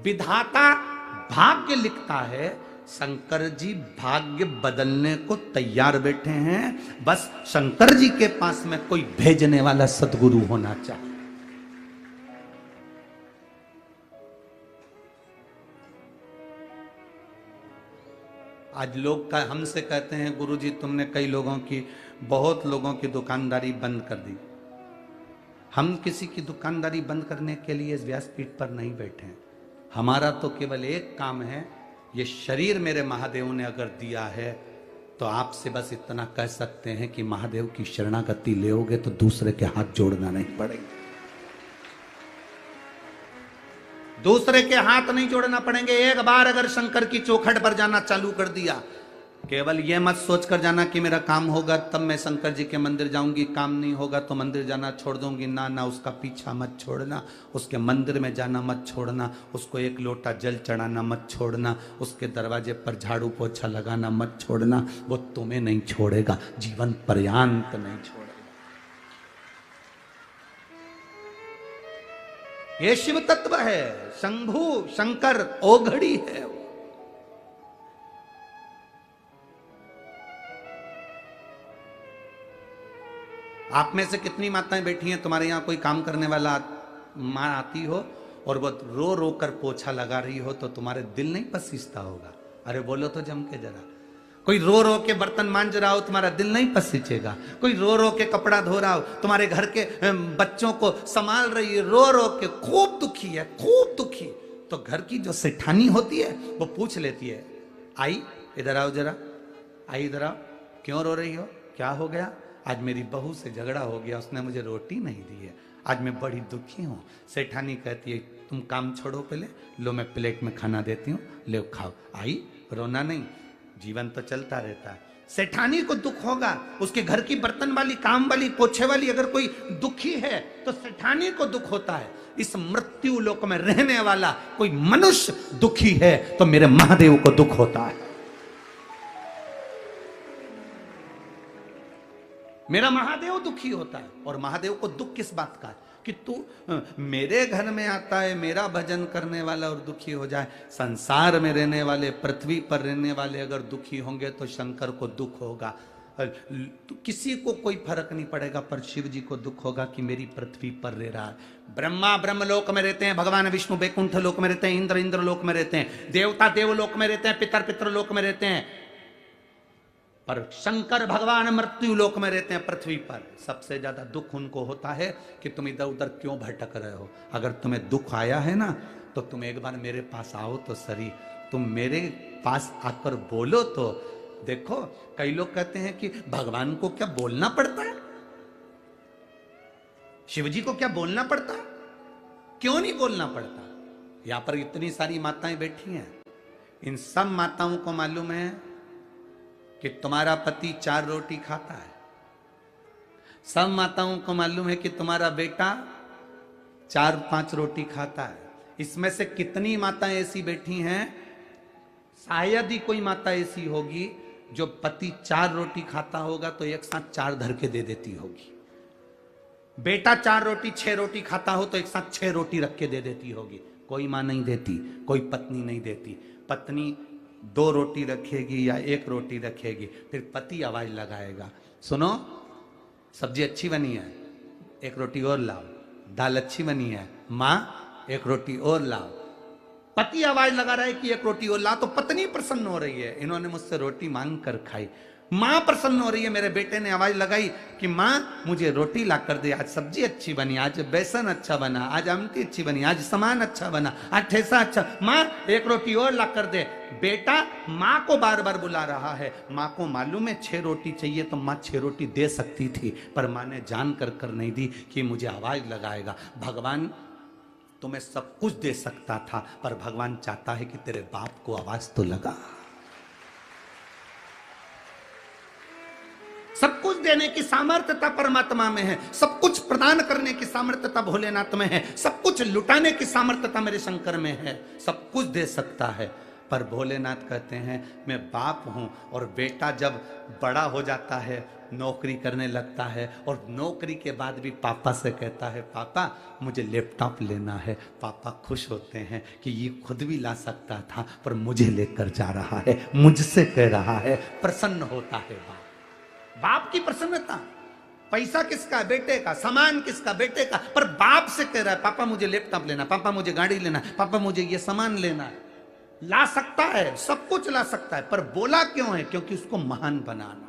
विधाता भाग्य लिखता है, शंकर जी भाग्य बदलने को तैयार बैठे हैं। बस शंकर जी के पास में कोई भेजने वाला सदगुरु होना चाहिए। आज लोग हमसे कहते हैं गुरुजी तुमने कई लोगों की, बहुत लोगों की दुकानदारी बंद कर दी। हम किसी की दुकानदारी बंद करने के लिए इस व्यासपीठ पर नहीं बैठे हैं। हमारा तो केवल एक काम है, ये शरीर मेरे महादेव ने अगर दिया है तो आपसे बस इतना कह सकते हैं कि महादेव की शरणागति लेओगे तो दूसरे के हाथ जोड़ना नहीं पड़ेगा, दूसरे के हाथ नहीं जोड़ना पड़ेंगे। एक बार अगर शंकर की चौखट पर जाना चालू कर दिया, केवल यह मत सोच कर जाना कि मेरा काम होगा तब मैं शंकर जी के मंदिर जाऊंगी, काम नहीं होगा तो मंदिर जाना छोड़ दूंगी। ना ना, उसका पीछा मत छोड़ना, उसके मंदिर में जाना मत छोड़ना, उसको एक लोटा जल चढ़ाना मत छोड़ना, उसके दरवाजे पर झाड़ू पोछा लगाना मत छोड़ना। वो तुम्हें नहीं छोड़ेगा, जीवन पर्यंत नहीं छोड़ेगा। ये शिव तत्व है, शंभु शंकर ओघड़ी है। आप में से कितनी माताएं बैठी हैं, तुम्हारे यहां कोई काम करने वाला मां आती हो और वो रो रो कर पोछा लगा रही हो तो तुम्हारे दिल नहीं पसीजता होगा? अरे बोलो तो जम के जरा। कोई रो रो के बर्तन मांज रहा हो, तुम्हारा दिल नहीं पसीजेगा? कोई रो रो के कपड़ा धो रहा हो, तुम्हारे घर के बच्चों को संभाल रही है, रो रो के खूब दुखी है, खूब दुखी, तो घर की जो सेठानी होती है वो पूछ लेती है, आई इधर आओ जरा, आई इधर आओ, क्यों रो रही हो, क्या हो गया? आज मेरी बहू से झगड़ा हो गया, उसने मुझे रोटी नहीं दी है, आज मैं बड़ी दुखी हूँ। सेठानी कहती है तुम काम छोड़ो पहले, लो मैं प्लेट में खाना देती हूँ, ले खाओ। आई, रोना नहीं, जीवन तो चलता रहता है। सेठानी को दुख होगा, उसके घर की बर्तन वाली, काम वाली, पोछे वाली अगर कोई दुखी है तो सेठानी को दुख होता है। इस मृत्यु लोक में रहने वाला कोई मनुष्य दुखी है तो मेरे महादेव को दुख होता है। मेरा महादेव दुखी होता है। और महादेव को दुख किस बात का है कि तू मेरे घर में आता है, मेरा भजन करने वाला और दुखी हो जाए। संसार में रहने वाले, पृथ्वी पर रहने वाले अगर दुखी होंगे तो शंकर को दुख होगा। तो किसी को कोई फर्क नहीं पड़ेगा, पर शिव जी को दुख होगा कि मेरी पृथ्वी पर रह रहा है। ब्रह्मा ब्रह्मलोक में रहते हैं, भगवान विष्णु बैकुंठ लोक में रहते हैं, इंद्र इंद्र लोक में रहते हैं, देवता देवलोक में रहते हैं, पितर पितर लोक में रहते हैं, पर शंकर भगवान मृत्यु लोक में रहते हैं, पृथ्वी पर। सबसे ज्यादा दुख उनको होता है कि तुम इधर उधर क्यों भटक रहे हो। अगर तुम्हें दुख आया है ना तो तुम एक बार मेरे पास आओ तो सही, तुम मेरे पास आकर बोलो तो। देखो कई लोग कहते हैं कि भगवान को क्या बोलना पड़ता है, शिव जी को क्या बोलना पड़ता है? क्यों नहीं बोलना पड़ता? यहां पर इतनी सारी माताएं बैठी हैं, इन सब माताओं को मालूम है कि तुम्हारा पति 4 रोटी खाता है। सब माताओं को मालूम है कि तुम्हारा बेटा 4-5 रोटी खाता है। इसमें से कितनी माताएं ऐसी बैठी हैं, शायद ही कोई माता ऐसी होगी जो पति 4 रोटी खाता होगा तो एक साथ 4 धर के दे देती होगी। बेटा 4 रोटी 6 रोटी खाता हो तो एक साथ 6 रोटी रख के दे देती होगी। कोई मां नहीं देती, कोई पत्नी नहीं देती। पत्नी 2 रोटी रखेगी या 1 रोटी रखेगी, फिर पति आवाज लगाएगा, सुनो सब्जी अच्छी बनी है, 1 रोटी और लाओ, दाल अच्छी बनी है, माँ 1 रोटी और लाओ। पति आवाज लगा रहा है कि 1 रोटी और लाओ, तो पत्नी प्रसन्न हो रही है, इन्होंने मुझसे रोटी मांग कर खाई। मां प्रसन्न हो रही है, मेरे बेटे ने आवाज लगाई कि मां मुझे रोटी ला कर दे, आज सब्जी अच्छी बनी, आज बेसन अच्छा बना, आज आमटी अच्छी बनी, आज सामान अच्छा बना, आज ठेसा अच्छा, मां 1 रोटी और ला कर दे। बेटा मां को बार बार बुला रहा है। मां को मालूम है 6 रोटी चाहिए तो मां 6 रोटी दे सकती थी, पर मां ने जान कर नहीं दी कि मुझे आवाज लगाएगा। भगवान तुम्हें सब कुछ दे सकता था, पर भगवान चाहता है कि तेरे बाप को आवाज तो लगा। सब कुछ देने की सामर्थ्यता परमात्मा में है, सब कुछ प्रदान करने की सामर्थ्यता भोलेनाथ में है, सब कुछ लुटाने की सामर्थ्यता मेरे शंकर में है, सब कुछ दे सकता है। पर भोलेनाथ कहते हैं मैं बाप हूं, और बेटा जब बड़ा हो जाता है नौकरी करने लगता है और नौकरी के बाद भी पापा से कहता है पापा मुझे लैपटॉप लेना है। पापा खुश होते हैं कि ये खुद भी ला सकता था पर मुझे लेकर जा रहा है, मुझसे कह रहा है, प्रसन्न होता है बाप। बाप की प्रसन्नता, पैसा किसका? बेटे का, सामान किसका? बेटे का, पर बाप से कह रहा है पापा मुझे लैपटॉप लेना, पापा मुझे गाड़ी लेना, पापा मुझे ये सामान लेना है। ला सकता है, सब कुछ ला सकता है, पर बोला क्यों है? क्योंकि उसको महान बनाना।